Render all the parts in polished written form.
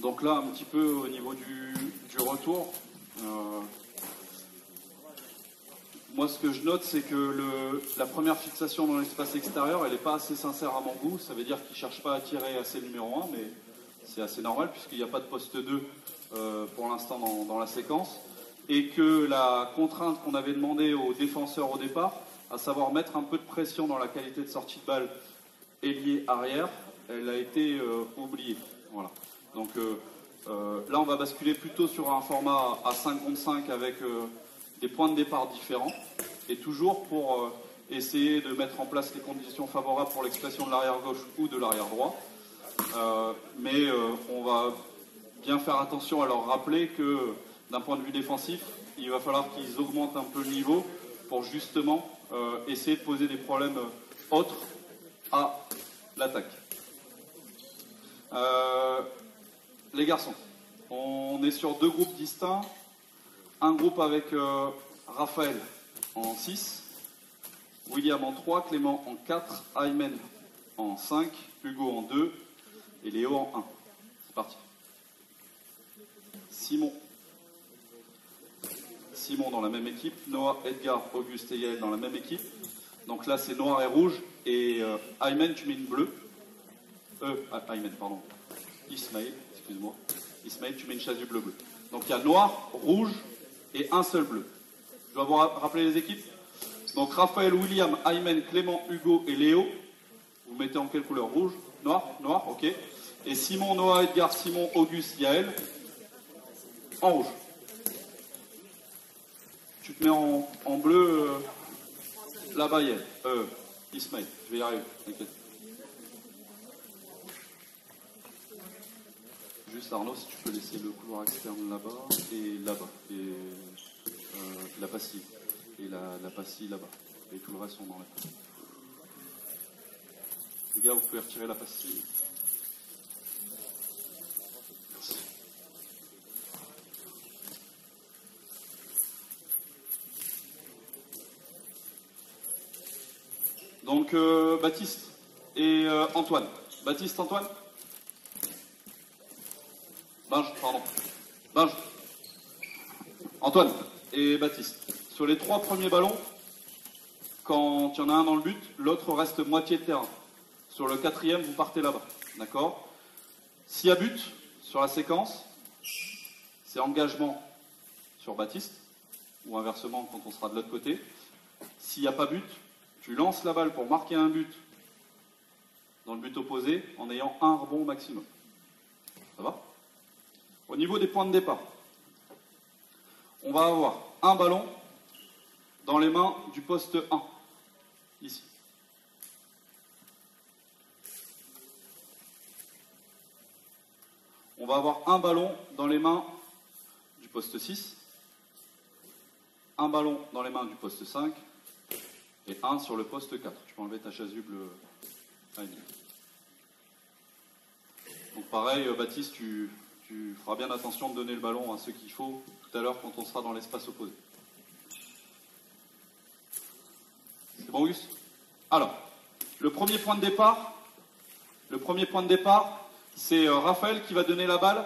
Donc là, un petit peu au niveau du retour, moi ce que je note, c'est que la première fixation dans l'espace extérieur, elle n'est pas assez sincère à mon goût. Ça veut dire qu'il ne cherche pas à tirer assez le numéro 1, mais c'est assez normal puisqu'il n'y a pas de poste 2 pour l'instant dans la séquence. Et que la contrainte qu'on avait demandé aux défenseurs au départ, à savoir mettre un peu de pression dans la qualité de sortie de balle ailier arrière, elle a été oubliée. Voilà. Donc là, on va basculer plutôt sur un format à 5 contre 5 avec des points de départ différents, et toujours pour essayer de mettre en place les conditions favorables pour l'expression de l'arrière gauche ou de l'arrière droit. Mais on va bien faire attention à leur rappeler que d'un point de vue défensif, il va falloir qu'ils augmentent un peu le niveau pour justement essayer de poser des problèmes autres à l'attaque. Les garçons, on est sur deux groupes distincts. Un groupe avec Raphaël en 6, William en 3, Clément en 4, Aymen en 5, Hugo en 2 et Léo en 1. C'est parti. Simon dans la même équipe, Noah, Edgar, Auguste et Yael dans la même équipe. Donc là c'est noir et rouge, et Aymen tu mets une bleue. Aymen, pardon. Ismaël, excuse-moi. Ismaël tu mets une chasuble bleu. Donc il y a noir, rouge et un seul bleu. Je dois vous rappeler les équipes. Donc Raphaël, William, Aymen, Clément, Hugo et Léo. Vous mettez en quelle couleur? Rouge? Noir? Noir, ok. Et Simon, Noah, Edgar, Simon, Auguste, Yael en rouge. Tu te mets en bleu là-bas, Yael. Ismaël, je vais y arriver, t'inquiète. Juste Arnaud, si tu peux laisser le couloir externe là-bas et là-bas. Et la pastille. Et la pastille là-bas. Et tout le reste sont dans la pastille. Les gars, vous pouvez retirer la pastille. Merci. Donc Baptiste et Antoine. Baptiste, Antoine. Binge. Antoine et Baptiste. Sur les 3 premiers ballons, quand il y en a un dans le but, l'autre reste moitié de terrain. Sur le 4e, vous partez là-bas. D'accord? S'il y a but sur la séquence, c'est engagement sur Baptiste, ou inversement quand on sera de l'autre côté. S'il n'y a pas but, tu lances la balle pour marquer un but dans le but opposé en ayant un rebond maximum. Ça va? Au niveau des points de départ, on va avoir un ballon dans les mains du poste 1, ici. On va avoir un ballon dans les mains du poste 6, un ballon dans les mains du poste 5 et un sur le poste 4. Tu peux enlever ta chasuble. Donc pareil, Baptiste, tu feras bien attention de donner le ballon à ceux qu'il faut tout à l'heure quand on sera dans l'espace opposé. C'est bon, Auguste? Alors, le premier point de départ, c'est Raphaël qui va donner la balle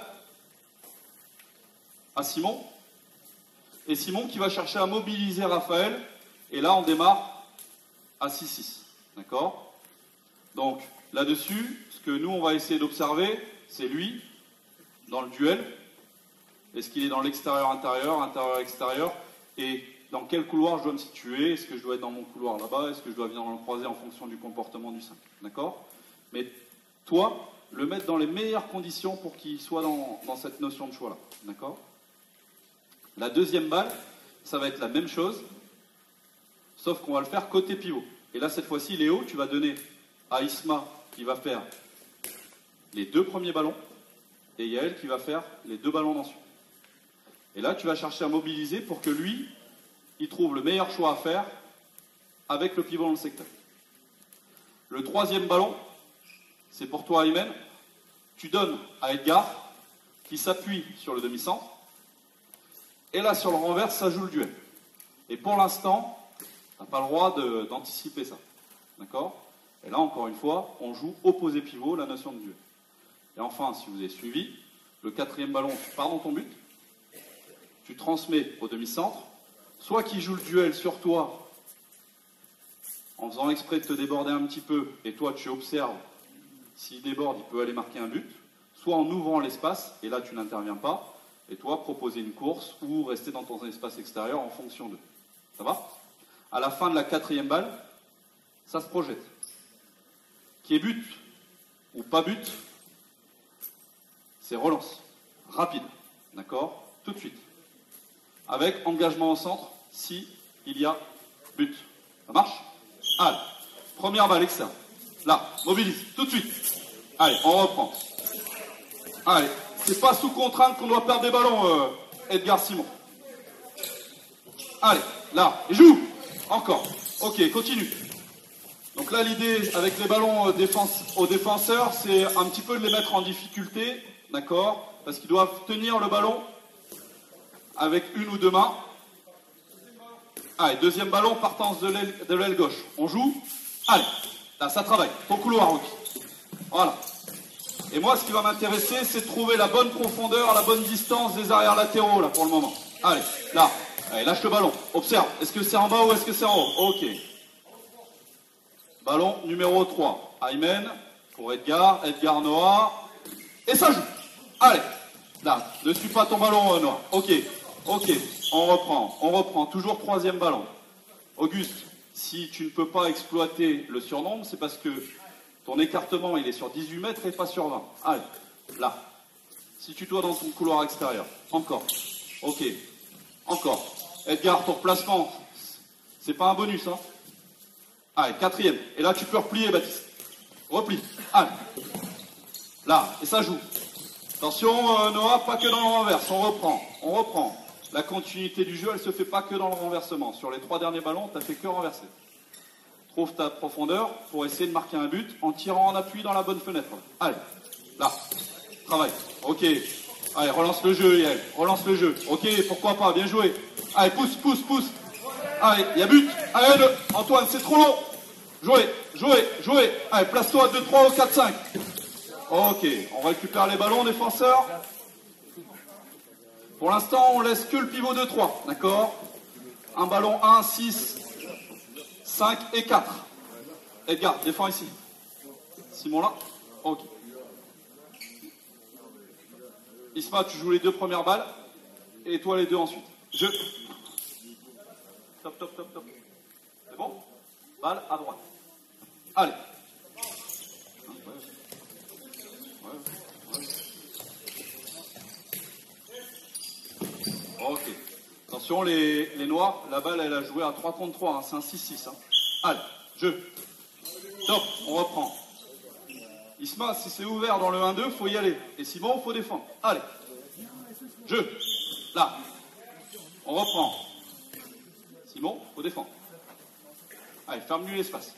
à Simon. Et Simon qui va chercher à mobiliser Raphaël. Et là, on démarre à 6-6. D'accord? Donc, là-dessus, ce que nous, on va essayer d'observer, c'est lui, dans le duel. Est-ce qu'il est dans l'extérieur-intérieur, intérieur-extérieur? Et dans quel couloir je dois me situer? Est-ce que je dois être dans mon couloir là-bas? Est-ce que je dois venir dans le croisé en fonction du comportement du 5? D'accord? Mais toi, le mettre dans les meilleures conditions pour qu'il soit dans cette notion de choix-là. D'accord? La deuxième balle, ça va être la même chose, sauf qu'on va le faire côté pivot. Et là, cette fois-ci, Léo, tu vas donner à Isma qui va faire les 2 premiers ballons, et Yael qui va faire les 2 ballons d'ensuite. Et là, tu vas chercher à mobiliser pour que lui, il trouve le meilleur choix à faire avec le pivot dans le secteur. Le 3e ballon, c'est pour toi, Aymen. Tu donnes à Edgar, qui s'appuie sur le demi-centre. Et là, sur le renvers, ça joue le duel. Et pour l'instant, tu n'as pas le droit d'anticiper ça. D'accord? Et là, encore une fois, on joue opposé pivot, la notion de duel. Et enfin, si vous avez suivi, le quatrième ballon, tu pars dans ton but, tu transmets au demi-centre, soit qu'il joue le duel sur toi, en faisant exprès de te déborder un petit peu, et toi tu observes, s'il déborde, il peut aller marquer un but, soit en ouvrant l'espace, et là tu n'interviens pas, et toi proposer une course ou rester dans ton espace extérieur en fonction d'eux. Ça va? À la fin de la quatrième balle, ça se projette. Qui est but ou pas but, c'est relance. Rapide. D'accord? Tout de suite. Avec engagement au centre, si il y a but. Ça marche? Allez. Première balle externe. Là, mobilise. Tout de suite. Allez, on reprend. Allez. C'est pas sous contrainte qu'on doit perdre des ballons, Edgar Simon. Allez. Là. Et joue. Encore. Ok, continue. Donc là, l'idée avec les ballons aux défenseurs, c'est un petit peu de les mettre en difficulté, d'accord? Parce qu'ils doivent tenir le ballon avec une ou deux mains. Allez, deuxième ballon, partance de l'aile gauche. On joue. Allez, là, ça travaille. Ton couloir, Rocky. Voilà. Et moi, ce qui va m'intéresser, c'est de trouver la bonne profondeur, la bonne distance des arrières latéraux, là, pour le moment. Allez, là. Allez, lâche le ballon. Observe. Est-ce que c'est en bas ou est-ce que c'est en haut? Ok. Ballon numéro 3. Aymen pour Edgar. Edgar Noah. Et ça joue. Allez. Là. Ne suis pas ton ballon, Noah. Ok. Ok. On reprend. On reprend. Toujours troisième ballon. Auguste, si tu ne peux pas exploiter le surnombre, c'est parce que ton écartement, il est sur 18 mètres et pas sur 20. Allez. Là. Situe-toi dans ton couloir extérieur. Encore. Ok. Encore. Edgar, ton replacement, c'est pas un bonus, hein. Allez, quatrième. Et là, tu peux replier, Baptiste. Replie. Allez. Là, et ça joue. Attention, Noah, pas que dans le renverse. On reprend. On reprend. La continuité du jeu, elle se fait pas que dans le renversement. Sur les 3 derniers ballons, t'as fait que renverser. Trouve ta profondeur pour essayer de marquer un but en tirant en appui dans la bonne fenêtre. Allez. Là. Travaille. Ok. Allez, relance le jeu, Yael. Relance le jeu. Ok, pourquoi pas. Bien joué. Allez, pousse, pousse, pousse. Allez, il y a but. Allez, Antoine, c'est trop long. Jouez, jouez, jouez. Allez, place-toi à 2-3 ou 4-5. Ok, on récupère les ballons, défenseurs. Pour l'instant, on laisse que le pivot 2-3, d'accord? Un ballon 1, 6, 5 et 4. Edgar, défends ici. Simon là. Ok. Isma, tu joues les 2 premières balles. Et toi les 2 ensuite. Je. Top, top, top, top. C'est bon? Balle à droite. Allez. Ok. Attention, les noirs, la balle, elle a joué à 3 contre 3. Hein. C'est un 6-6. Hein. Allez, jeu. Top, on reprend. Isma, si c'est ouvert dans le 1-2, faut y aller. Et Simon, faut défendre. Allez. Jeu. Là. On reprend. Simon, faut défendre. Allez, ferme-lui l'espace.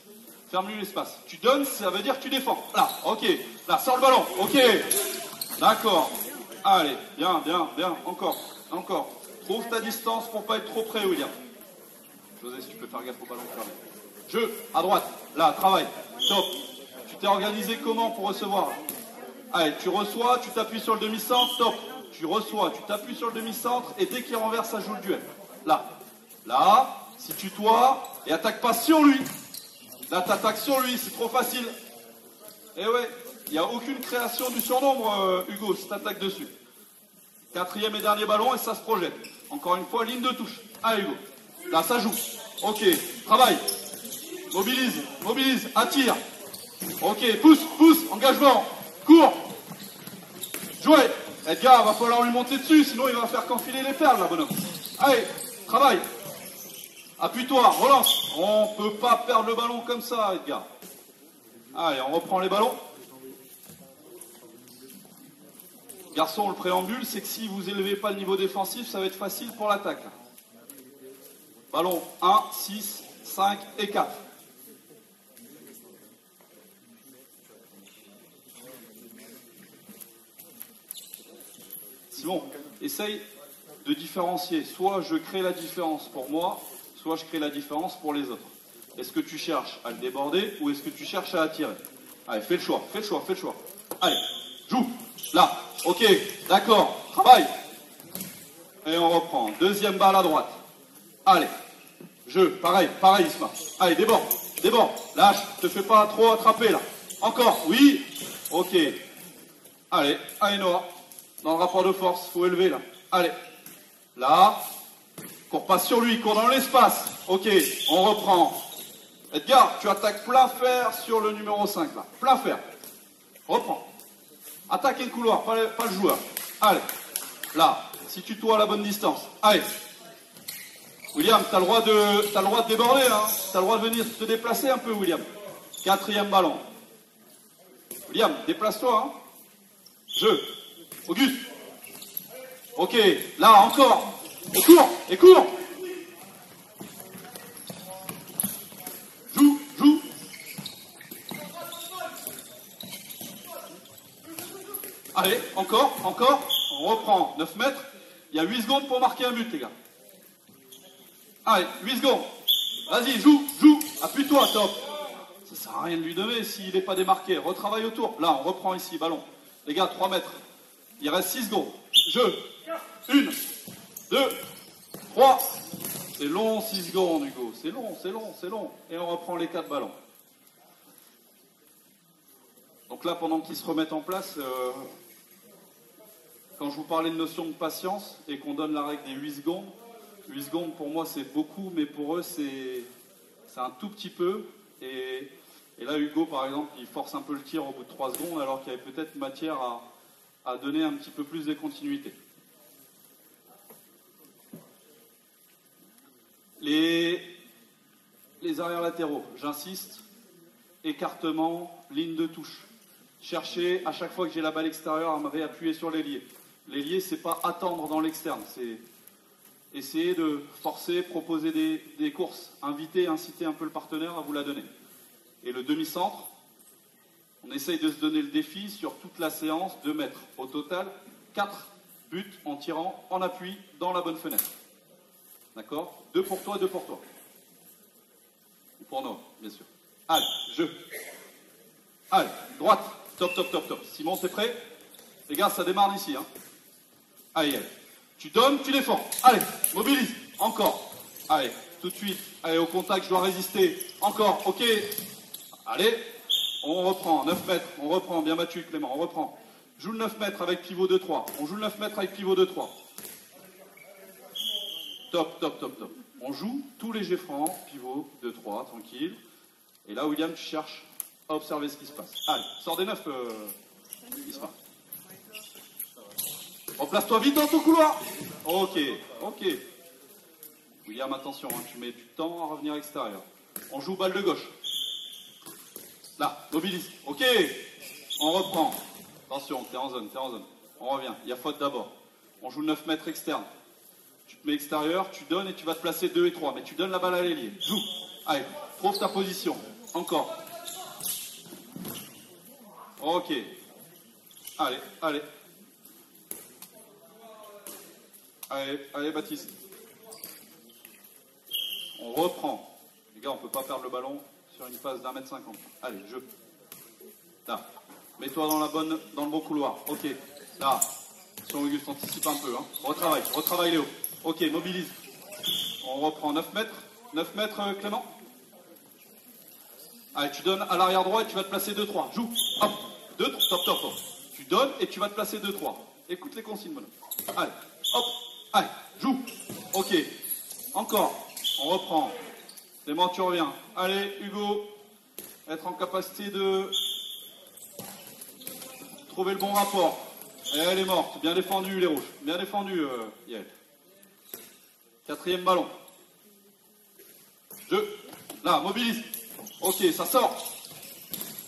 Ferme-lui l'espace. Tu donnes, ça veut dire que tu défends. Là, ok. Là, sors le ballon. Ok. D'accord. Allez, bien, bien, bien. Encore, encore. Trouve ta distance pour pas être trop près, William. José, si tu peux faire gaffe au ballon fermé. Jeu, à droite. Là, travail. Top. Tu t'es organisé comment pour recevoir? Allez, tu reçois, tu t'appuies sur le demi-centre. Top. Tu reçois, tu t'appuies sur le demi-centre et dès qu'il renverse, ça joue le duel. Là. Là. Situe-toi et attaque pas sur lui. Là, t'attaques sur lui, c'est trop facile. Eh ouais, il n'y a aucune création du surnombre, Hugo, si t'attaques dessus. Quatrième et dernier ballon et ça se projette. Encore une fois, ligne de touche. Allez, Hugo. Là, ça joue. Ok, travaille. Mobilise, mobilise, attire. Ok, pousse, pousse, engagement. Cours. Jouez. Edgar, va falloir lui monter dessus, sinon il va faire qu'enfiler les perles, là, bonhomme. Allez, travaille. Appuie-toi, relance. On ne peut pas perdre le ballon comme ça, Edgar. Allez, on reprend les ballons. Garçon, le préambule, c'est que si vous élevez pas le niveau défensif, ça va être facile pour l'attaque. Ballon 1, 6, 5 et 4. Simon, essaye de différencier. Soit je crée la différence pour moi, soit je crée la différence pour les autres. Est-ce que tu cherches à le déborder ou est-ce que tu cherches à attirer? Allez, fais le choix, fais le choix, fais le choix. Allez, joue. Là, Ok, d'accord, travaille. Et on reprend. Deuxième balle à droite. Allez. Jeu, pareil, Isma. Allez, déborde, lâche, te fais pas trop attraper là. Encore, oui. Ok. Allez, Noah. Dans le rapport de force, faut élever là. Allez. Là. Cours pas sur lui, cours dans l'espace. Ok, on reprend. Edgar, tu attaques plein fer sur le numéro 5 là. Plein fer. Reprends. Attaque le couloir, pas le joueur. Allez. Là. Situe-toi à la bonne distance. Allez. William, t'as le droit de déborder, hein. T'as le droit de venir te déplacer un peu, William. Quatrième ballon. William, déplace-toi, hein. Jeu. Auguste. Ok, là, encore. Et cours. Joue. Allez, encore. On reprend. 9 mètres. Il y a 8 secondes pour marquer un but, les gars. Allez, 8 secondes. Vas-y, joue. Appuie-toi, top. Ça sert à rien de lui donner s'il n'est pas démarqué. Retravaille autour. Là, on reprend ici, ballon. Les gars, 3 mètres. Il reste 6 secondes. Jeu. 1, 2, 3. C'est long, 6 secondes, Hugo. C'est long. Et on reprend les 4 ballons. Donc là, pendant qu'ils se remettent en place, quand je vous parlais de notion de patience et qu'on donne la règle des 8 secondes, 8 secondes pour moi c'est beaucoup, mais pour eux c'est un tout petit peu. Et là Hugo par exemple il force un peu le tir au bout de 3 secondes alors qu'il y avait peut-être matière à donner un petit peu plus de continuité. Les arrières latéraux, j'insiste, écartement, ligne de touche. Cherchez à chaque fois que j'ai la balle extérieure à me réappuyer sur l'ailier. L'ailier c'est pas attendre dans l'externe, c'est essayer de forcer, proposer des courses, inciter un peu le partenaire à vous la donner. Et le demi-centre, on essaye de se donner le défi sur toute la séance de mettre au total 4 buts en tirant en appui dans la bonne fenêtre. D'accord? 2 pour toi, 2 pour toi. Ou pour Noah, bien sûr. Allez, jeu. Allez, droite. Top. Simon, t'es prêt? Les gars, ça démarre d'ici. Hein. Allez. Tu donnes, tu défends. Allez, mobilise. Encore. Allez, tout de suite. Allez, au contact, je dois résister. Encore, ok. Allez, on reprend. 9 mètres. On reprend. Bien battu, Clément. On reprend. Joue le 9 mètres avec pivot 2-3. On joue le 9 mètres avec pivot 2-3. Top. On joue tous les jets francs. Pivot 2-3, tranquille. Et là, William, tu cherches à observer ce qui se passe. Allez, sors des 9, Isma. Replace-toi vite dans ton couloir. Ok. William, attention, hein, tu mets du temps à revenir extérieur. On joue balle de gauche. Là, mobilise. Ok. On reprend. Attention, t'es en zone. On revient. Il y a faute d'abord. On joue 9 mètres externe. Tu te mets extérieur, tu donnes et tu vas te placer 2 et 3. Mais tu donnes la balle à l'ailier. Joue. Allez, trouve ta position. Encore. Ok. Allez. Allez, Baptiste. On reprend. Les gars, on ne peut pas perdre le ballon sur une phase d'1 m 50. Allez, jeu. Là. Mets-toi dans le bon couloir. Ok. Là. Si Auguste anticipe un peu. Hein. Retravaille Léo. Ok, mobilise. On reprend 9 mètres. 9 mètres, Clément. Allez, tu donnes à l'arrière droit et tu vas te placer 2-3. Joue. Hop. 2, top. Tu donnes et tu vas te placer 2-3. Écoute les consignes, bonhomme. Allez. Hop. Allez, joue. Ok. Encore. On reprend. Clément, tu reviens. Allez, Hugo. Être en capacité de trouver le bon rapport. Et elle est morte. Bien défendu, les rouges. Bien défendu, Yael. 4e ballon. Jeu. Là, mobilise. Ok, ça sort.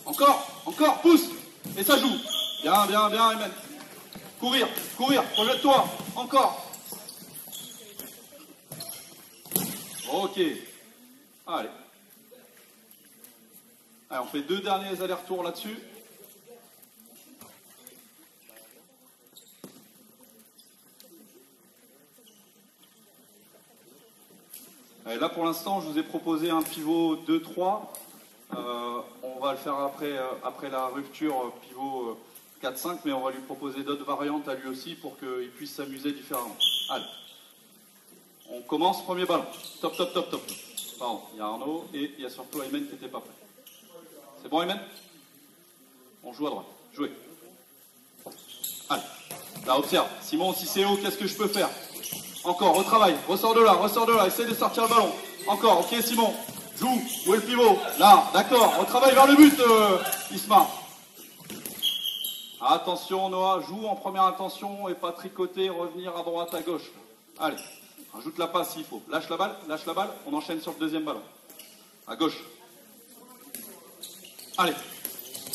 Encore, pousse. Et ça joue. Bien, Ayman. Courir, projette-toi. Encore. Ok. Allez. On fait 2 derniers allers-retours là-dessus. Et là, pour l'instant, je vous ai proposé un pivot 2-3. On va le faire après la rupture, pivot 4-5, mais on va lui proposer d'autres variantes à lui aussi pour qu'il puisse s'amuser différemment. Allez. On commence, premier ballon. Top, top, top, top. Pardon, il y a Arnaud et il y a surtout Aymen qui n'était pas prêt. C'est bon, Aymen? On joue à droite. Jouez. Allez. Là, observe. Simon, si c'est haut, qu'est-ce que je peux faire? Encore, retravaille. Ressors de là. Essaye de sortir le ballon. Encore, ok, Simon. Joue. Où est le pivot? Là, d'accord. Retravaille vers le but, Isma. Attention, Noah. Joue en première intention et pas tricoter, revenir à droite, à gauche. Allez. Rajoute la passe s'il faut. Lâche la balle. On enchaîne sur le deuxième ballon. À gauche. Allez.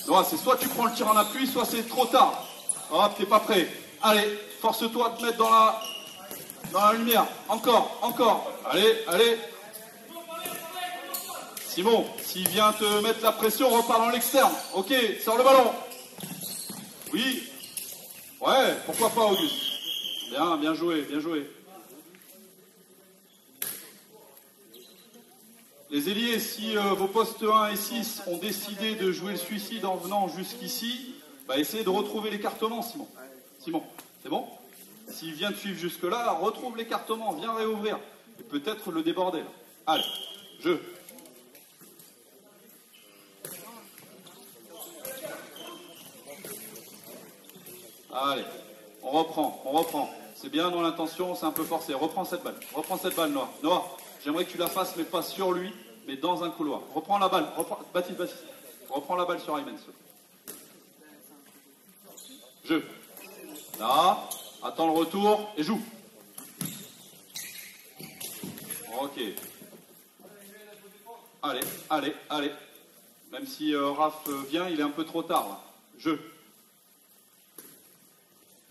Noah, c'est soit tu prends le tir en appui, soit c'est trop tard. Hop, t'es pas prêt. Allez, force-toi à te mettre dans la lumière. Encore. Allez. Simon, s'il vient te mettre la pression, repart dans l'externe. Ok, sors le ballon. Oui. Ouais, pourquoi pas, Auguste. Bien joué. Les ailiers, si vos postes 1 et 6 ont décidé de jouer le suicide en venant jusqu'ici, bah essayez de retrouver l'écartement, Simon. Simon, c'est bon? S'il vient de suivre jusque-là, retrouve l'écartement, viens réouvrir. Et peut-être le déborder. Là. Allez, jeu. Allez, on reprend. C'est bien dans l'intention, c'est un peu forcé. Reprends cette balle, Noah. Noah, j'aimerais que tu la fasses, mais pas sur lui, mais dans un couloir. Reprends la balle. Baptiste. Reprends la balle sur Aymen. Jeu. Là, attends le retour et joue. Ok. Allez. Même si Raph vient, il est un peu trop tard. Là. Jeu.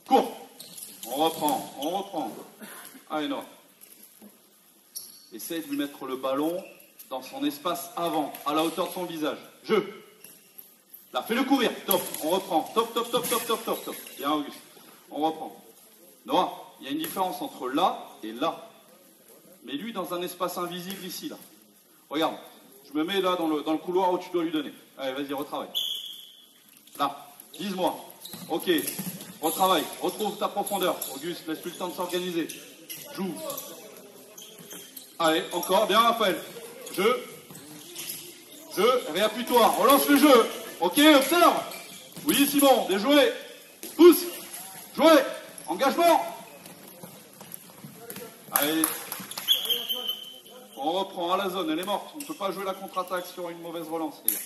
Cours. On reprend. Allez, Noah. Essaye de lui mettre le ballon dans son espace avant, à la hauteur de son visage. Jeu. Là, fais-le courir. Top. On reprend. Top. Bien, Auguste. On reprend. Noah, il y a une différence entre là et là. Mais lui, dans un espace invisible ici, là. Regarde. Je me mets là dans le couloir où tu dois lui donner. Allez, vas-y, retravaille. Là. Vise-moi. Ok. Retravaille. Retrouve ta profondeur. Auguste, laisse-lui le temps de s'organiser. Joue. Allez, encore. Bien, Raphaël. Jeu. Réappuie-toi. Relance le jeu. Ok, observe. Oui, Simon. Bien joué. Pousse. Jouez. Engagement. Allez. On reprend à la zone. Elle est morte. On ne peut pas jouer la contre-attaque sur une mauvaise relance, les gars.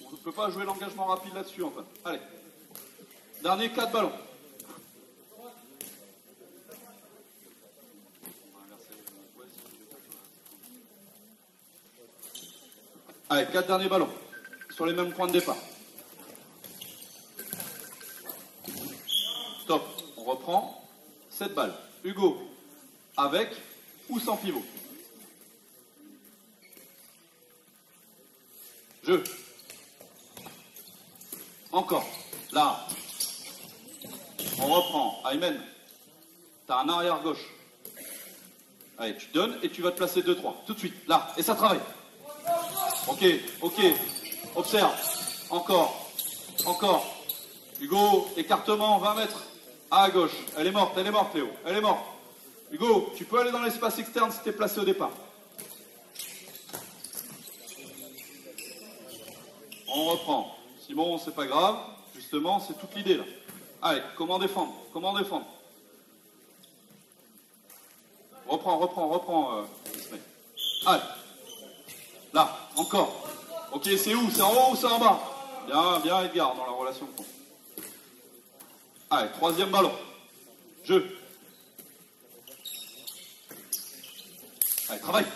On ne peut pas jouer l'engagement rapide là-dessus, en fait. Allez. Dernier 4 ballons. Allez, 4 derniers ballons. Sur les mêmes points de départ. Top. On reprend. 7 balles. Hugo, avec ou sans pivot? Jeu. Encore. Là. On reprend. Aymen, t'as un arrière gauche. Allez, tu donnes et tu vas te placer 2-3. Tout de suite. Là. Et ça travaille. Ok. Observe. Encore. Hugo, écartement, 20 mètres. À gauche. Elle est morte, Léo. Elle est morte. Hugo, tu peux aller dans l'espace externe si tu es placé au départ. On reprend. Simon, c'est pas grave. Justement, c'est toute l'idée là. Allez, comment défendre? Reprends. Allez. Là, encore. Ok, c'est où? C'est en haut ou c'est en bas? Bien, Edgar, dans la relation. Allez, 3e ballon. Jeu. Allez, travaille.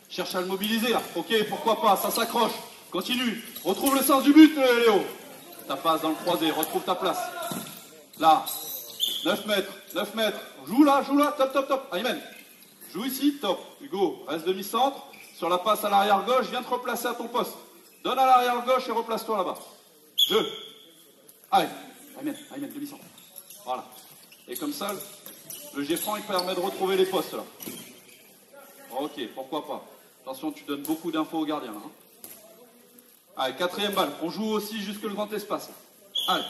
Cherche à le mobiliser, là. Ok, pourquoi pas, ça s'accroche. Continue. Retrouve le sens du but, Léo. Ta passe dans le croisé, retrouve ta place. Là. 9 mètres. Joue là. Top. Aymen. Joue ici, top. Hugo, reste demi-centre. Sur la passe à l'arrière gauche, viens te replacer à ton poste. Donne à l'arrière gauche et replace-toi là-bas. Jeu. Allez. Aymen, demi-centre. Voilà. Et comme ça, le G-franc, il permet de retrouver les postes là. Ok, pourquoi pas. Attention, tu donnes beaucoup d'infos au gardien là. Allez, 4e balle. On joue aussi jusque le grand espace. Allez.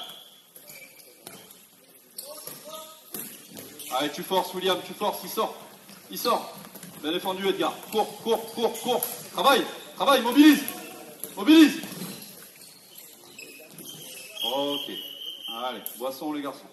Allez, tu forces, William, tu forces, il sort. Il sort. Bien défendu, Edgar. Cours, cours, cours, cours. Travaille, travaille, mobilise. Mobilise. Ok. Allez, boisson, les garçons.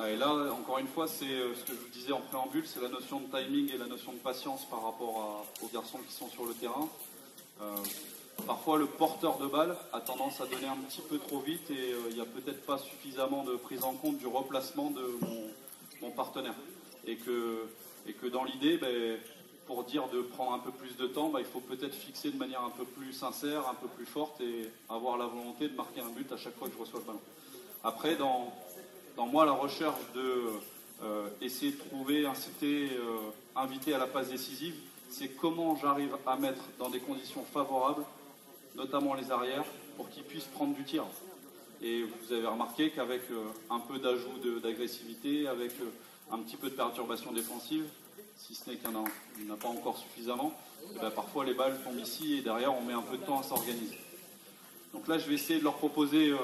Et là, encore une fois, c'est ce que je vous disais en préambule, c'est la notion de timing et la notion de patience par rapport aux garçons qui sont sur le terrain. Parfois, le porteur de balle a tendance à donner un petit peu trop vite et il n'y a peut-être pas suffisamment de prise en compte du replacement de mon partenaire. Et que dans l'idée, pour dire de prendre un peu plus de temps, il faut peut-être fixer de manière un peu plus sincère, un peu plus forte et avoir la volonté de marquer un but à chaque fois que je reçois le ballon. Après, dans moi, la recherche de essayer de trouver, inciter, inviter à la passe décisive, c'est comment j'arrive à mettre dans des conditions favorables, notamment les arrières, pour qu'ils puissent prendre du tir. Et vous avez remarqué qu'avec un peu d'ajout d'agressivité, avec un petit peu de perturbation défensive, si ce n'est qu'il n'y en a pas encore suffisamment, parfois les balles tombent ici et derrière on met un peu de temps à s'organiser. Donc là, je vais essayer de leur proposer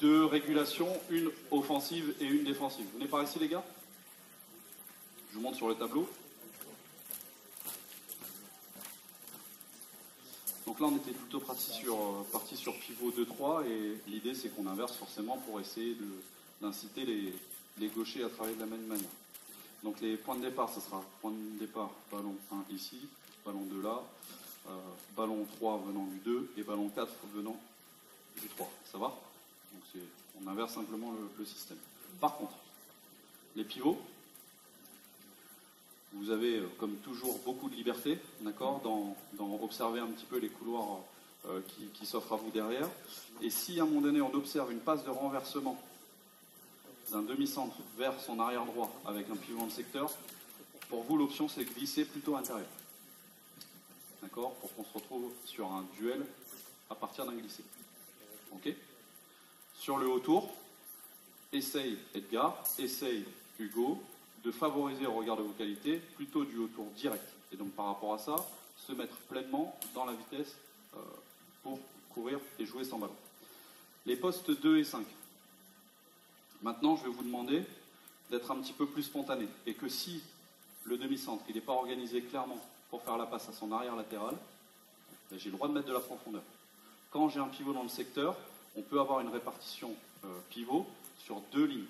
deux régulations, une offensive et une défensive. Vous venez par ici, les gars? Je vous montre sur le tableau. Donc là, on était plutôt parti sur pivot 2-3 et l'idée, c'est qu'on inverse forcément pour essayer d'inciter les gauchers à travailler de la même manière. Donc les points de départ, ce sera point de départ, ballon 1 ici, ballon 2 là, ballon 3 venant du 2 et ballon 4 venant du 3. Ça va? Donc on inverse simplement le système. Par contre, les pivots, vous avez, comme toujours, beaucoup de liberté, d'accord, dans observer un petit peu les couloirs qui s'offrent à vous derrière. Et si à un moment donné, on observe une passe de renversement d'un demi-centre vers son arrière droit avec un pivot dans le secteur, pour vous, l'option, c'est de glisser plutôt intérieur. D'accord, pour qu'on se retrouve sur un duel à partir d'un glissé. Ok? Sur le haut tour, essaye Edgar, essaye Hugo, de favoriser au regard de vos qualités plutôt du haut tour direct. Et donc par rapport à ça, se mettre pleinement dans la vitesse pour courir et jouer sans ballon. Les postes 2 et 5. Maintenant, je vais vous demander d'être un petit peu plus spontané. Et que si le demi-centre n'est pas organisé clairement pour faire la passe à son arrière latéral, j'ai le droit de mettre de la profondeur. Quand j'ai un pivot dans le secteur, on peut avoir une répartition pivot sur deux lignes,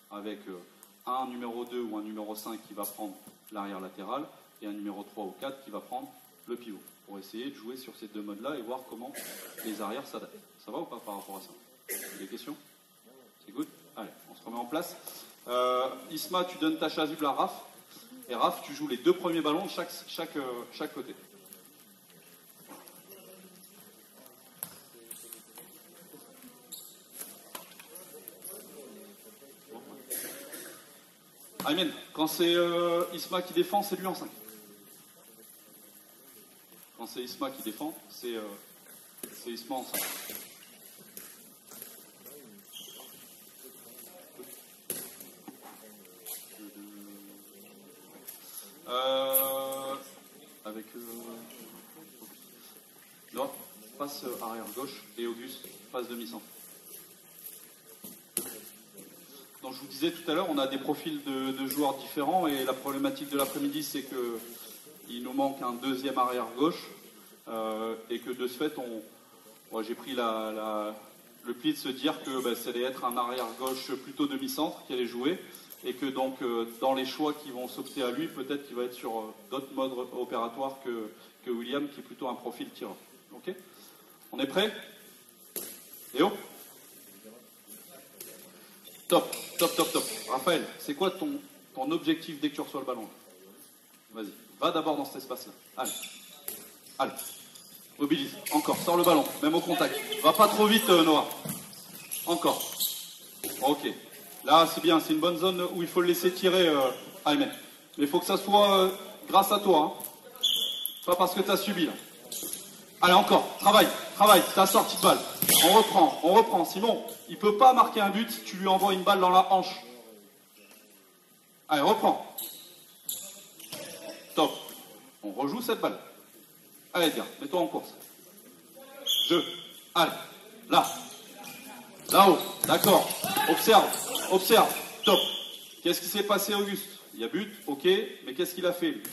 avec un numéro 2 ou un numéro 5 qui va prendre l'arrière latéral et un numéro 3 ou 4 qui va prendre le pivot, pour essayer de jouer sur ces deux modes-là et voir comment les arrières s'adaptent. Ça va ou pas par rapport à ça? Des questions? C'est good? Allez, on se remet en place. Isma, tu donnes ta chasuble à Raph, et Raph, tu joues les deux premiers ballons de chaque côté. Aymen, quand c'est Isma qui défend, c'est lui en 5. Quand c'est Isma qui défend, c'est Isma en 5. Avec Noah, passe arrière gauche et Auguste, passe demi-centre. Donc je vous disais tout à l'heure, on a des profils de joueurs différents et la problématique de l'après-midi, c'est qu'il nous manque un deuxième arrière gauche et que de ce fait, j'ai pris le pli de se dire que ça allait être un arrière gauche plutôt demi-centre qui allait jouer et que donc dans les choix qui vont s'opter à lui, peut-être qu'il va être sur d'autres modes opératoires que William, qui est plutôt un profil tireur. Ok? On est prêt? Léo? Top, top, top, top. Raphaël, c'est quoi ton objectif dès que tu reçois le ballon? Vas-y, va d'abord dans cet espace-là. Allez, allez. Mobilise, encore, sors le ballon, même au contact. Va pas trop vite, Noah. Encore. Ok. Là, c'est bien, c'est une bonne zone où il faut le laisser tirer, Ayman. Mais il faut que ça soit grâce à toi. Hein. Pas parce que tu as subi, là. Allez, encore. Travaille, travaille. T'as sorti de balle. On reprend. Simon, il peut pas marquer un but si tu lui envoies une balle dans la hanche. Allez, reprends. Top. On rejoue cette balle. Allez, viens, mets-toi en course. Jeu. Allez. Là. Là-haut. D'accord. Observe. Top. Qu'est-ce qui s'est passé, Auguste? Il y a but, ok. Mais qu'est-ce qu'il a fait, lui?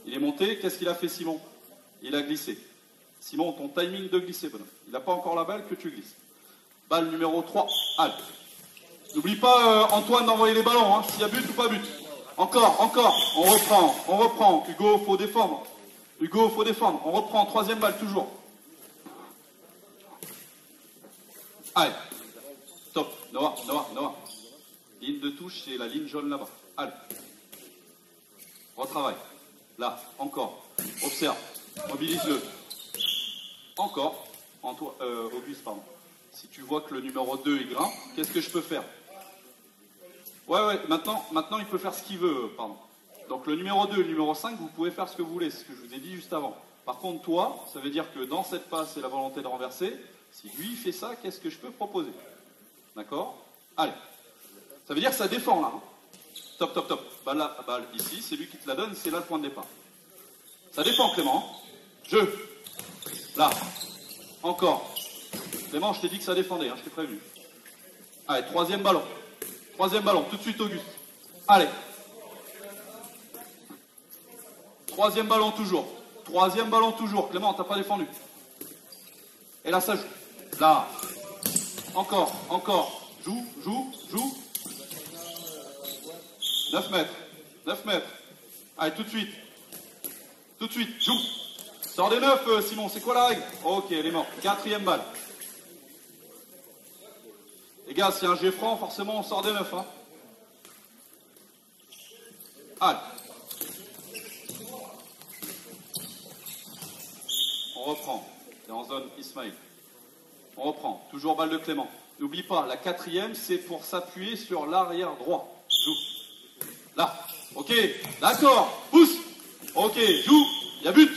Il est monté. Qu'est-ce qu'il a fait, Simon? Il a glissé. Simon, ton timing de glisser, bonhomme. Il n'a pas encore la balle, que tu glisses. Balle numéro 3. Allez. N'oublie pas, Antoine, d'envoyer les ballons, hein, s'il y a but ou pas but. Encore. On reprend. Hugo, faut défendre. On reprend. Troisième balle, toujours. Allez. Top. Noah. Ligne de touche, c'est la ligne jaune là-bas. Allez. Retravaille. Là, encore. Observe. Mobilise-le. Encore. Auguste, pardon. Si tu vois que le numéro 2 il grimpe, qu'est-ce que je peux faire? Ouais, maintenant il peut faire ce qu'il veut, pardon. Donc le numéro 2 et le numéro 5, vous pouvez faire ce que vous voulez, c'est ce que je vous ai dit juste avant. Par contre, toi, ça veut dire que dans cette passe, c'est la volonté de renverser. Si lui, il fait ça, qu'est-ce que je peux proposer? D'accord? Allez. Ça veut dire que ça défend, là. Hein. Top. Balle ici, c'est lui qui te la donne, c'est là le point de départ. Ça défend, Clément. Jeu. Là. Encore. Clément, je t'ai dit que ça défendait, hein, je t'ai prévenu. Allez, troisième ballon, tout de suite, Auguste. Allez. Troisième ballon toujours. Clément, t'as pas défendu. Et là, ça joue. Là. Encore. Joue. 9 mètres. Allez, tout de suite. Joue. Sors des 9, Simon, c'est quoi la règle? Ok, elle est morte. Quatrième balle. Les gars, s'il y a un jet franc, forcément, on sort des 9. Hein. Allez. On reprend. C'est en zone Ismaël. On reprend. Toujours balle de Clément. N'oublie pas, la quatrième, c'est pour s'appuyer sur l'arrière droit. Joue. Là. Ok. D'accord. Pousse. Ok. Joue. Il y a but.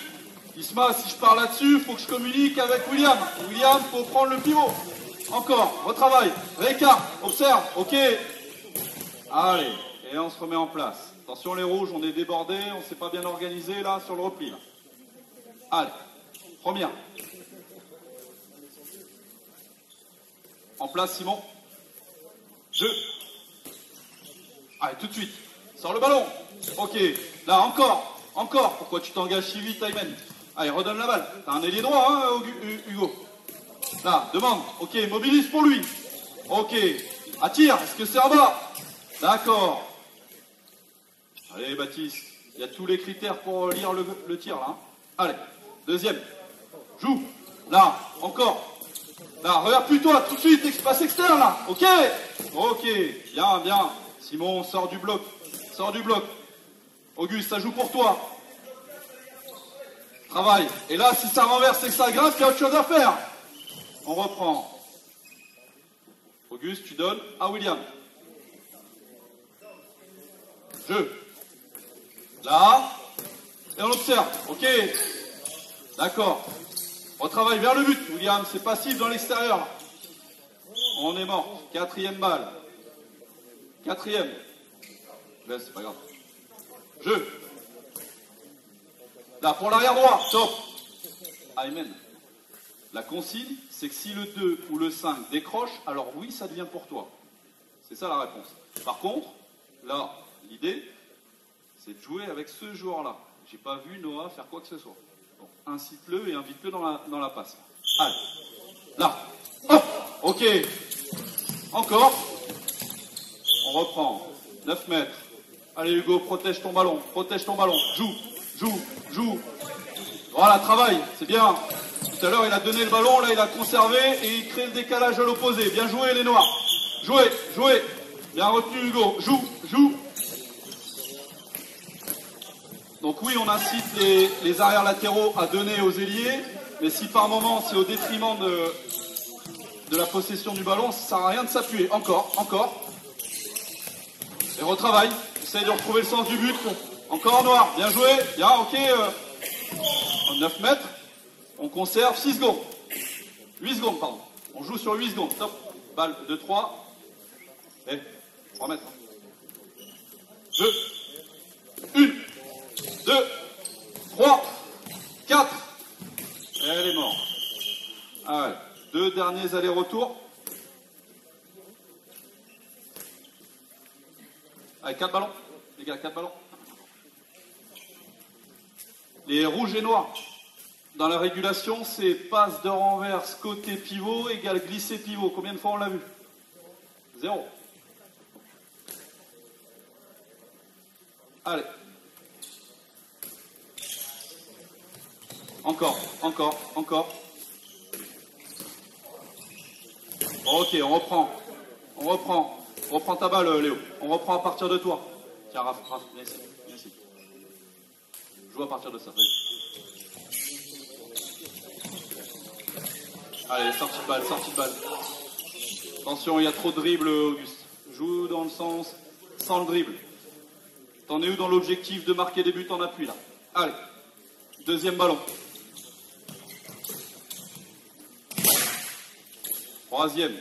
Isma, si je pars là-dessus, il faut que je communique avec William. William, faut prendre le pivot. Encore, retravaille, récart, observe, ok. Allez, et on se remet en place. Attention les rouges, on est débordé, on ne s'est pas bien organisé là sur le repli. Là. Allez, première. En place Simon. Jeu. Allez, tout de suite. Sors le ballon. Ok, là encore. Pourquoi tu t'engages si vite, Ayman? Allez, redonne la balle. T'as un ailier droit, hein, Hugo. Là, demande. Ok, mobilise pour lui. Ok. Attire. Est-ce que c'est en bas? D'accord. Allez, Baptiste. Il y a tous les critères pour lire le tir, là. Hein. Allez. Deuxième. Joue. Là. Encore. Là, regarde plus toi. Tout de suite. Espace externe, là. Ok. Ok. Bien. Simon, sors du bloc. Auguste, ça joue pour toi. Travaille. Et là, si ça renverse et que ça grimpe, il y a autre chose à faire. On reprend. Auguste, tu donnes à William. Jeu. Là. Et on observe. Ok. D'accord. On travaille vers le but. William, c'est passif dans l'extérieur. On est mort. Quatrième balle. Laisse, c'est pas grave. Jeu. Là, pour l'arrière droit. Top. Ayman. La consigne, c'est que si le 2 ou le 5 décroche, alors oui, ça devient pour toi. C'est ça la réponse. Par contre, là, l'idée, c'est de jouer avec ce joueur-là. J'ai pas vu Noah faire quoi que ce soit. Donc, incite-le et invite-le dans la passe. Allez. Là. Hop. Ok. Encore. On reprend. 9 mètres. Allez Hugo, protège ton ballon. Joue. Voilà, travaille. C'est bien. Tout à l'heure, il a donné le ballon, là, il a conservé et il crée le décalage à l'opposé. Bien joué, les Noirs. Jouez. Bien retenu, Hugo. Joue. Donc oui, on incite les arrières latéraux à donner aux ailiers, mais si par moment, c'est au détriment de la possession du ballon, ça ne sert à rien de s'appuyer. Encore, encore. Et retravaille. Essaye de retrouver le sens du but. Encore en noir. Bien joué. Bien, ok. 9 mètres. On conserve 6 secondes. 8 secondes, pardon. On joue sur 8 secondes. Top. Balle de 3. Et 3 mètres. 2. 1. 2. 3. 4. Et elle est morte. Allez. 2 derniers allers-retours. Allez, 4 ballons. Les gars, 4 ballons. Les rouges et noirs. Dans la régulation, c'est passe de renverse côté pivot égale glisser pivot. Combien de fois on l'a vu? 0. Allez. Encore, encore, encore. Ok, on reprend. On reprend. On reprend ta balle, Léo. On reprend à partir de toi. Tiens, Raph, viens ici. Viens ici. Joue à partir de ça. Allez, sortie de balle, sortie de balle. Attention, il y a trop de dribble, Auguste. Joue dans le sens, sans le dribble. T'en es où dans l'objectif de marquer des buts en appui, là? Allez. Deuxième ballon. Troisième.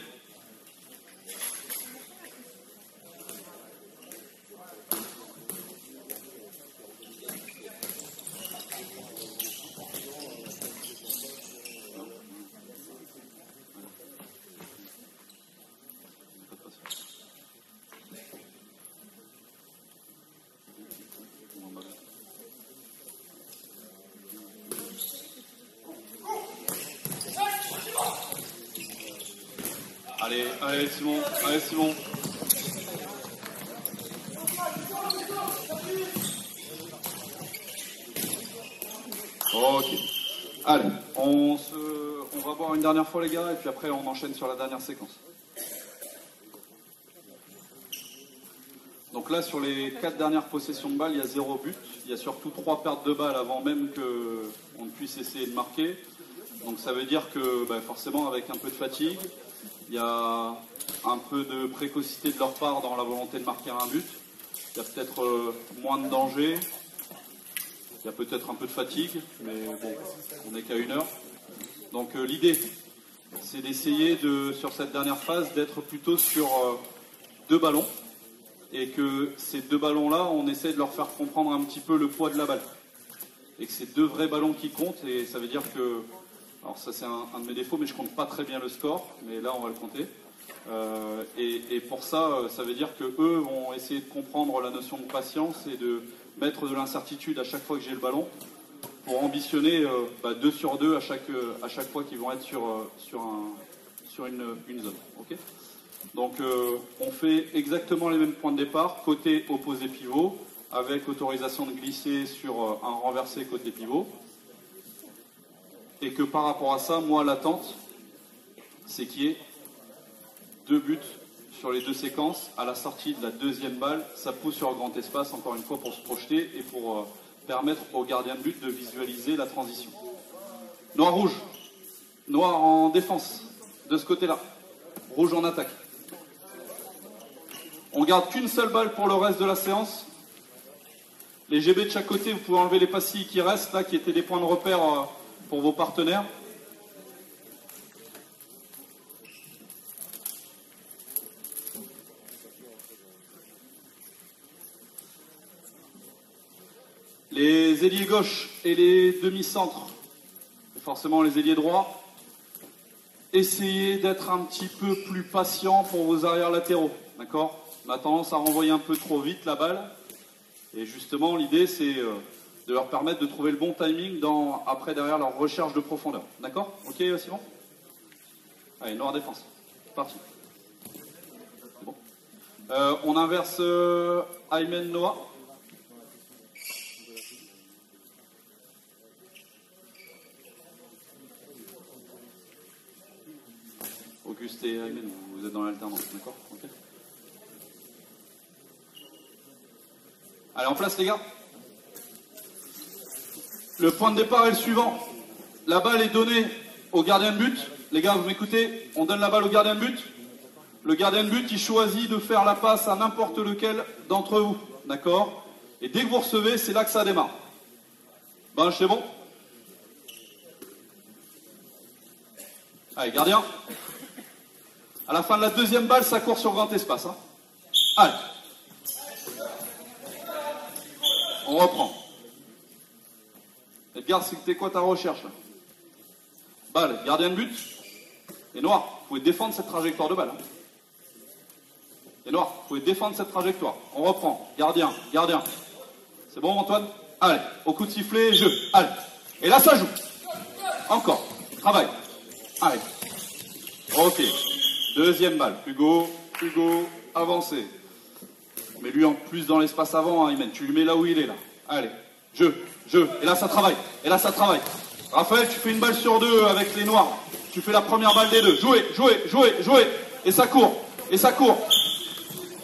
Allez, allez Simon, allez Simon. Ok. Allez, on va boire une dernière fois les gars et puis après on enchaîne sur la dernière séquence. Donc là sur les 4 dernières possessions de balles, il y a 0 but. Il y a surtout 3 pertes de balles avant même qu'on ne puisse essayer de marquer. Donc ça veut dire que forcément avec un peu de fatigue, il y a un peu de précocité de leur part dans la volonté de marquer un but. Il y a peut-être moins de danger. Il y a peut-être un peu de fatigue, mais bon, on n'est qu'à 1 heure. Donc l'idée, c'est d'essayer sur cette dernière phase, d'être plutôt sur 2 ballons. Et que ces 2 ballons-là, on essaie de leur faire comprendre un petit peu le poids de la balle. Et que c'est 2 vrais ballons qui comptent, et ça veut dire que... Alors ça c'est un de mes défauts, mais je compte pas très bien le score, mais là on va le compter. Et pour ça, ça veut dire que eux vont essayer de comprendre la notion de patience et de mettre de l'incertitude à chaque fois que j'ai le ballon, pour ambitionner 2 sur 2 à chaque fois qu'ils vont être sur une zone. Okay, donc on fait exactement les mêmes points de départ, côté opposé pivot, avec autorisation de glisser sur un renversé côté pivot. Et que par rapport à ça, moi, l'attente, c'est qu'il y ait 2 buts sur les 2 séquences. À la sortie de la deuxième balle, ça pousse sur un grand espace, encore une fois, pour se projeter et pour permettre au gardien de but de visualiser la transition. Noir-rouge. Noir en défense, de ce côté-là. Rouge en attaque. On garde qu'une seule balle pour le reste de la séance. Les GB de chaque côté, vous pouvez enlever les pastilles qui restent, là, qui étaient des points de repère... pour vos partenaires. Les ailiers gauche et les demi-centres, forcément les ailiers droits, essayez d'être un petit peu plus patient pour vos arrières latéraux, d'accord? On a tendance à renvoyer un peu trop vite la balle, et justement l'idée c'est de leur permettre de trouver le bon timing après derrière leur recherche de profondeur. D'accord? Ok Simon? Allez, noir défense. C'est parti. C'est bon. On inverse Aymen Noah. Auguste et Aymen, vous êtes dans l'alternance, d'accord? Okay. Allez, en place les gars. Le point de départ est le suivant. La balle est donnée au gardien de but. les gars, vous m'écoutez? On donne la balle au gardien de but. Le gardien de but, il choisit de faire la passe à n'importe lequel d'entre vous. D'accord? Et dès que vous recevez, c'est là que ça démarre. Ben, c'est bon? Allez, gardien. À la fin de la deuxième balle, ça court sur grand espace. Hein. Allez. On reprend. Edgar, c'était quoi ta recherche là? Balle, gardien de but. Et noir, vous pouvez défendre cette trajectoire de balle. Hein. Et noir, vous pouvez défendre cette trajectoire. On reprend. Gardien, gardien. C'est bon Antoine? Allez, au coup de sifflet, jeu. Allez. Et là, ça joue. Encore. Travail. Allez. Ok. Deuxième balle. Hugo, avancez. Mais lui en plus dans l'espace avant, hein, tu lui mets là où il est là. Allez. Jeu. Et là, ça travaille. Raphaël, tu fais une balle sur deux avec les noirs. Tu fais la première balle des deux. Jouez. Et ça court.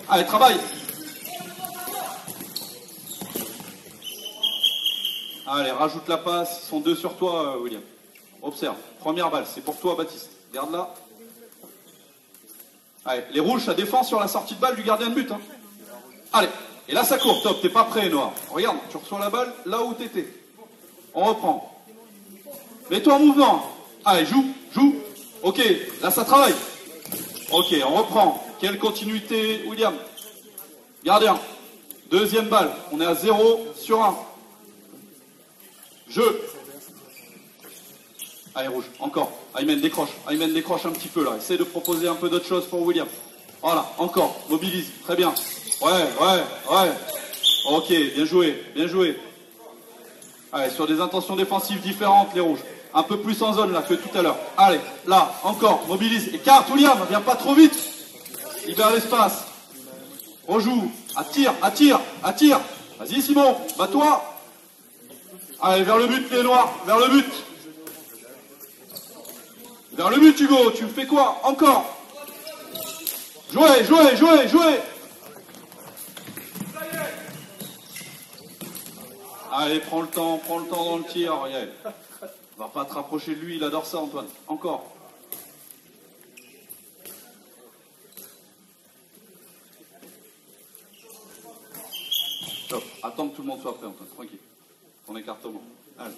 Allez, travaille. Allez, rajoute la passe. Ils sont deux sur toi, William. Observe. Première balle, c'est pour toi, Baptiste. Garde-la. Allez, les rouges, ça défend sur la sortie de balle du gardien de but. Hein. Allez. Et là, ça court. Top. T'es pas prêt, Noir. Regarde, tu reçois la balle là où t'étais. On reprend. Mets-toi en mouvement. Allez, joue. Ok. Là, ça travaille. Ok, on reprend. Quelle continuité, William? Gardien. Deuxième balle. On est à 0 sur 1. Jeu. Allez, rouge. Encore. Aymen décroche un petit peu là. Essaye de proposer un peu d'autre chose pour William. Voilà, encore. Mobilise. Très bien. Ouais. Ok, bien joué. Allez, sur des intentions défensives différentes, les rouges. Un peu plus en zone là que tout à l'heure. Allez, là, encore. Mobilise. Écarte, William. Viens pas trop vite. Libère l'espace. Rejoue. Attire. Vas-y, Simon. Bats-toi. Allez, vers le but, les noirs. Vers le but, Hugo. Tu me fais quoi? Encore. Jouez. Allez, prends le temps dans le tir, Ariel. On va pas te rapprocher de lui, il adore ça, Antoine. Encore. Top. Attends que tout le monde soit prêt, Antoine. Tranquille. Ton écartement. Allez.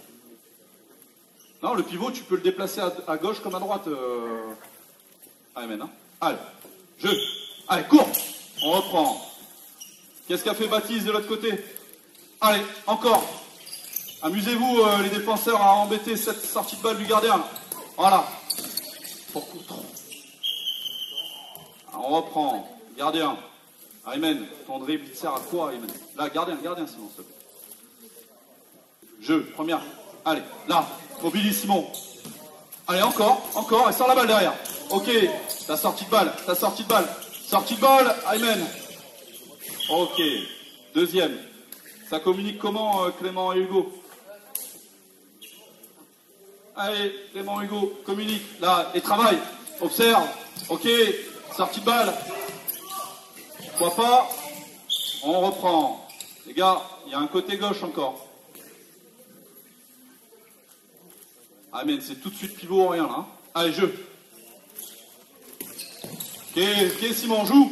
Non, le pivot, tu peux le déplacer à gauche comme à droite. Aymen, hein. Allez. Jeu. Allez, cours. On reprend. Qu'est-ce qu'a fait Baptiste de l'autre côté? Allez, encore. Amusez-vous, les défenseurs, à embêter cette sortie de balle du gardien. Voilà. On reprend. Gardien. Aymen, ton dribble, il sert à quoi, Aymen? Là, gardien, Simon, s'il te plaît. Jeu, première. Allez, là. Mobilise, Simon. Allez, encore, et sort la balle derrière. Ok, ta sortie de balle. Sortie de balle, Aymen. Ok, deuxième. Ça communique comment, Clément et Hugo? Allez, Clément, Hugo, communique. Là, et travaille. Observe. Ok, sortie de balle. Pourquoi pas? On reprend. Les gars, il y a un côté gauche encore. Aymen, c'est tout de suite pivot ou rien, là. Hein. Allez, jeu. Ok, Simon, joue.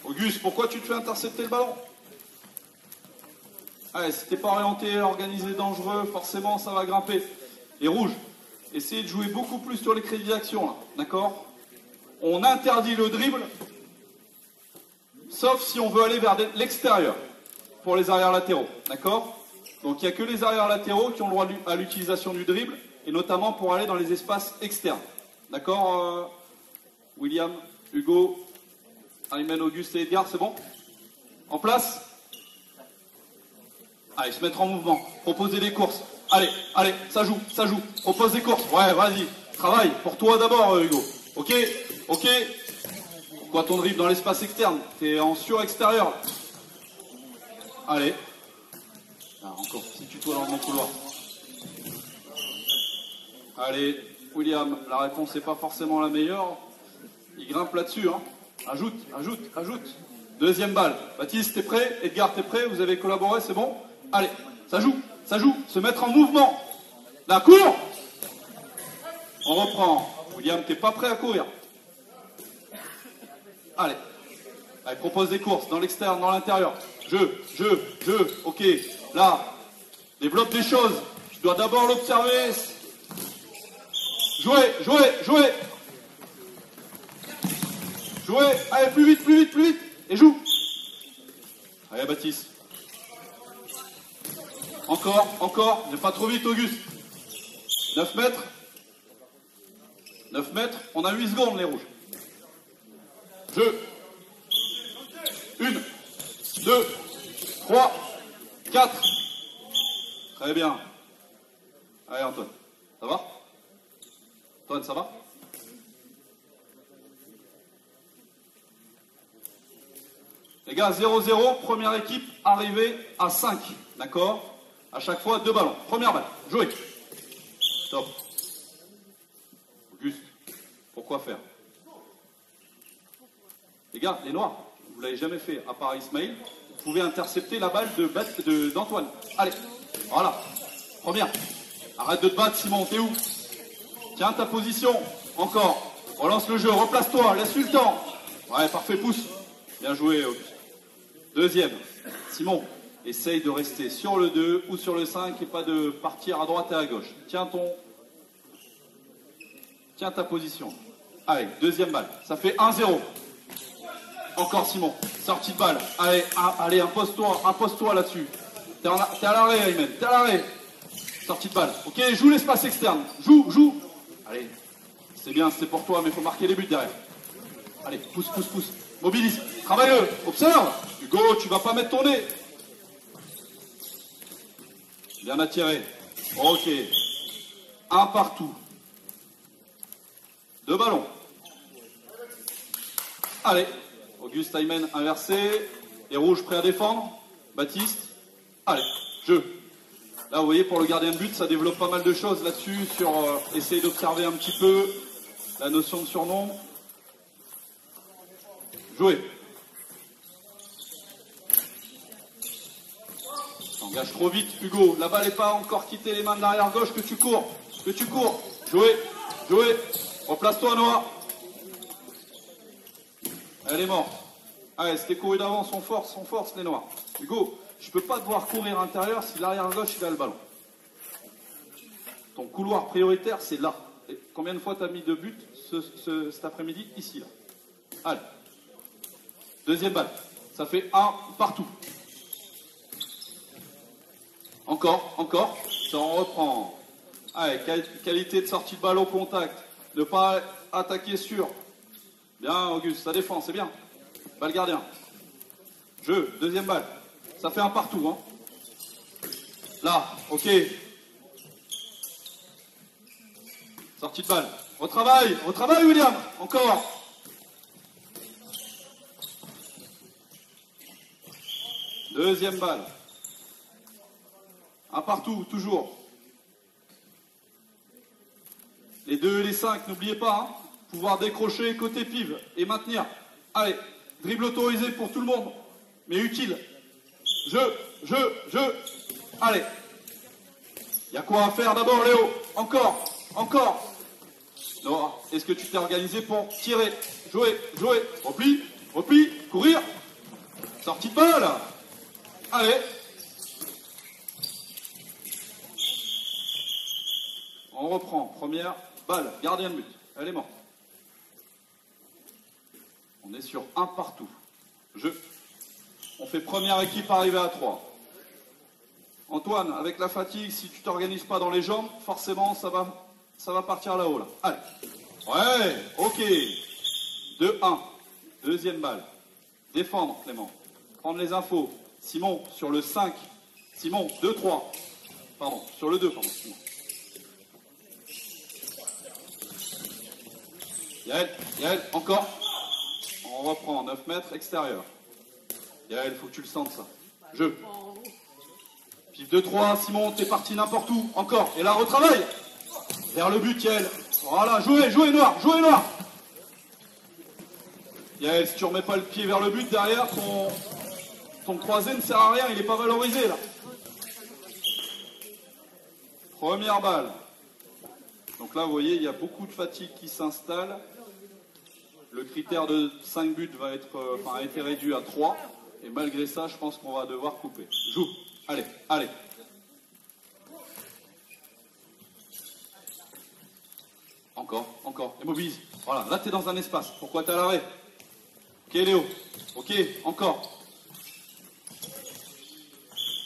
Auguste, pourquoi tu te fais intercepter le ballon? Allez, si t'es pas orienté, organisé, dangereux, forcément ça va grimper. Et rouge, essayez de jouer beaucoup plus sur les crédits d'action, là, d'accord? On interdit le dribble, sauf si on veut aller vers l'extérieur, pour les arrières latéraux, d'accord? Donc il n'y a que les arrières latéraux qui ont le droit à l'utilisation du dribble, et notamment pour aller dans les espaces externes. D'accord, William, Hugo, Aymen, Auguste et Edgar, c'est bon? En place? Allez, se mettre en mouvement, proposer des courses. Allez, ça joue. Propose des courses. Ouais, vas-y, travaille. Pour toi d'abord, Hugo. Ok. Pourquoi ton dribble dans l'espace externe? T'es en sur-extérieur. Allez. Ah, encore, situe-toi dans mon couloir. Allez, William, la réponse n'est pas forcément la meilleure. Il grimpe là-dessus, hein. Ajoute. Deuxième balle. Baptiste, t'es prêt? Edgar, t'es prêt? Vous avez collaboré, c'est bon? Allez, ça joue. Ça joue. Se mettre en mouvement. Là, cours. On reprend. William, t'es pas prêt à courir. Allez. Allez, propose des courses dans l'externe, dans l'intérieur. Jeu. Ok. Là. Développe des choses. Tu dois d'abord l'observer. Jouer. Allez, plus vite. Et joue. Allez, Baptiste. Encore. N'est pas trop vite, Auguste. 9 mètres. 9 mètres. On a 8 secondes, les rouges. Jeu. 1, 2, 3, 4. Très bien. Allez, Antoine. Ça va? Antoine, ça va? Les gars, 0-0, première équipe arrivée à 5. D'accord? À chaque fois, 2 ballons. Première balle. Jouez. Top. Auguste, pourquoi faire? Les gars, les noirs, vous l'avez jamais fait, à part Ismaël, vous pouvez intercepter la balle d'Antoine. Allez, voilà. Première. Arrête de te battre, Simon, t'es où? Tiens ta position. Encore. Relance le jeu, replace-toi, laisse-lui le temps. Ouais, parfait, pousse. Bien joué, Auguste. Deuxième. Simon, essaye de rester sur le 2 ou sur le 5 et pas de partir à droite et à gauche. Tiens ta position. Allez, deuxième balle. Ça fait 1-0. Encore Simon. Sortie de balle. Allez, impose-toi là-dessus. T'es à l'arrêt, Aymen. T'es à l'arrêt. Sortie de balle. Ok, joue l'espace externe. Joue. Allez. C'est bien, c'est pour toi, mais il faut marquer les buts derrière. Allez, pousse. Mobilise. Travaille-le. Observe. Hugo, tu vas pas mettre ton nez. Bien attiré. Ok. 1 partout. 2 ballons. Allez. Auguste, Aymen inversé. Les rouges prêts à défendre. Baptiste. Allez. Jeu. Là, vous voyez, pour le gardien de but, ça développe pas mal de choses là-dessus, sur essayer d'observer un petit peu la notion de surnombre. Jouer. T'engages trop vite, Hugo. La balle n'est pas encore quitté les mains de l'arrière gauche, que tu cours. Jouer. Replace-toi, Noah. Elle est morte. Allez, c'était couru d'avance, on force les noirs. Hugo, je peux pas devoir courir à l'intérieur si l'arrière gauche il a le ballon. Ton couloir prioritaire, c'est là. Et combien de fois tu as mis de buts cet après-midi? Ici, là. Allez. Deuxième balle. Ça fait 1 partout. Encore. Ça en reprend. Allez, qualité de sortie de balle au contact. Ne pas attaquer sur. Bien, Auguste, ça défend, c'est bien. Balle gardien. Jeu, deuxième balle. Ça fait 1 partout, hein. Là, ok. Sortie de balle. Retravaille, William. Encore. Deuxième balle. 1 partout, toujours. Les 2 et les 5, n'oubliez pas, hein. Pouvoir décrocher côté pive et maintenir. Allez, dribble autorisé pour tout le monde, mais utile. Jeu. Allez. Il y a quoi à faire d'abord, Léo? Encore. Non, est-ce que tu t'es organisé pour tirer? Jouer. Repli. Courir. Sortie de balle. Allez. On reprend. Première balle. Gardien de but. Elle est morte. On est sur 1 partout. Jeu. On fait première équipe arrivée à 3. Antoine, avec la fatigue, si tu t'organises pas dans les jambes, forcément, ça va partir là-haut. Là. Allez. Ouais, ok. 2-1. Deuxième balle. Défendre, Clément. Prendre les infos. Simon, sur le 5. Simon, 2-3. Pardon, sur le 2, pardon. Simon. Yael, encore. On reprend 9 mètres, extérieur. Yael, faut que tu le sentes, ça. Jeu. Pif 2-3, Simon, t'es parti n'importe où. Encore. Et là, retravaille. Vers le but, Yael. Voilà, jouez noir. Yael, si tu remets pas le pied vers le but, derrière, ton croisé ne sert à rien, il n'est pas valorisé, là. Première balle. Donc là, vous voyez, il y a beaucoup de fatigue qui s'installe. Le critère de 5 buts va être, a été réduit à 3. Et malgré ça, je pense qu'on va devoir couper. Joue. Allez, allez. Encore, encore. Immobilise. Voilà, là, tu es dans un espace. Pourquoi tu es à l'arrêt? Ok, Léo. Ok, encore.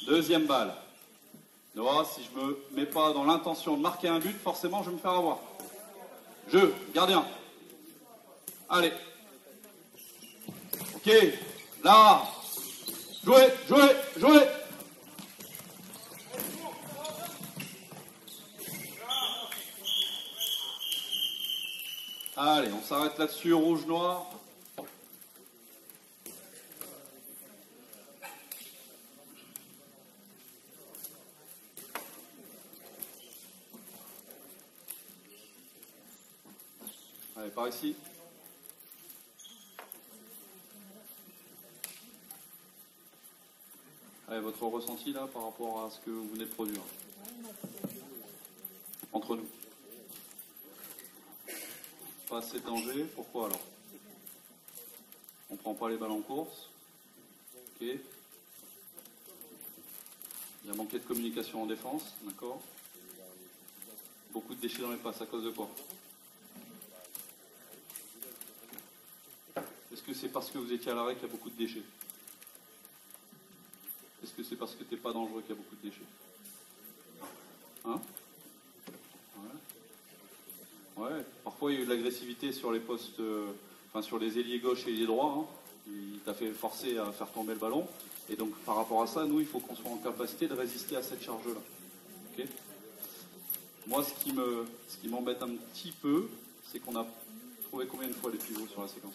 Deuxième balle. Noah, si je me mets pas dans l'intention de marquer un but, forcément, je vais me faire avoir. Jeu, gardien. Allez. Ok, là. Jouez, jouez, jouez. Allez, on s'arrête là-dessus, rouge-noir. Allez, par ici. Allez, votre ressenti là par rapport à ce que vous venez de produire. Entre nous. Pas assez de danger, pourquoi alors? On prend pas les balles en course. Ok. Il y a manqué de communication en défense, d'accord. Beaucoup de déchets dans les passes, à cause de quoi? Est-ce que c'est parce que vous étiez à l'arrêt qu'il y a beaucoup de déchets? Est-ce que c'est parce que t'es pas dangereux qu'il y a beaucoup de déchets? Hein? Ouais, parfois il y a eu de l'agressivité sur les postes, sur les ailiers gauche et ailiers droit. Hein. Il t'a fait forcer à faire tomber le ballon. Et donc par rapport à ça, nous, il faut qu'on soit en capacité de résister à cette charge-là. Okay. Moi, ce qui m'embête un petit peu, c'est qu'on a trouvé combien de fois les pivots sur la séquence?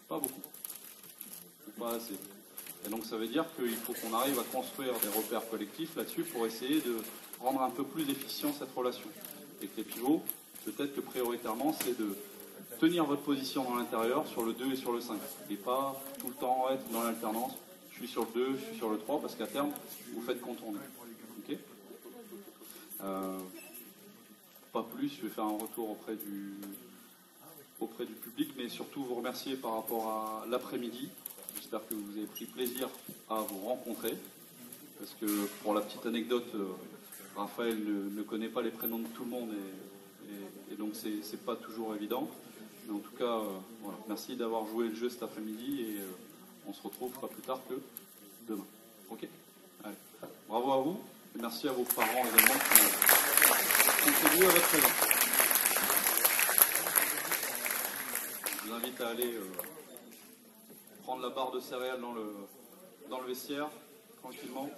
Pas beaucoup. Pas assez. Et donc ça veut dire qu'il faut qu'on arrive à construire des repères collectifs là-dessus pour essayer de rendre un peu plus efficient cette relation. Et que les pivots, peut-être que prioritairement, c'est de tenir votre position dans l'intérieur sur le 2 et sur le 5. Et pas tout le temps être dans l'alternance. Je suis sur le 2, je suis sur le 3, parce qu'à terme, vous faites contourner. Okay. Pas plus, je vais faire un retour auprès du public, mais surtout vous remercier par rapport à l'après-midi. J'espère que vous avez pris plaisir à vous rencontrer, parce que pour la petite anecdote, Raphaël ne connaît pas les prénoms de tout le monde, et donc c'est pas toujours évident. Mais en tout cas, voilà, merci d'avoir joué le jeu cet après-midi, et on se retrouve pas plus tard que demain. Ok. Allez. Bravo à vous, et merci à vos parents également qui ont contribué à votre présence. Je vous invite à aller prendre la barre de céréales dans le vestiaire, tranquillement.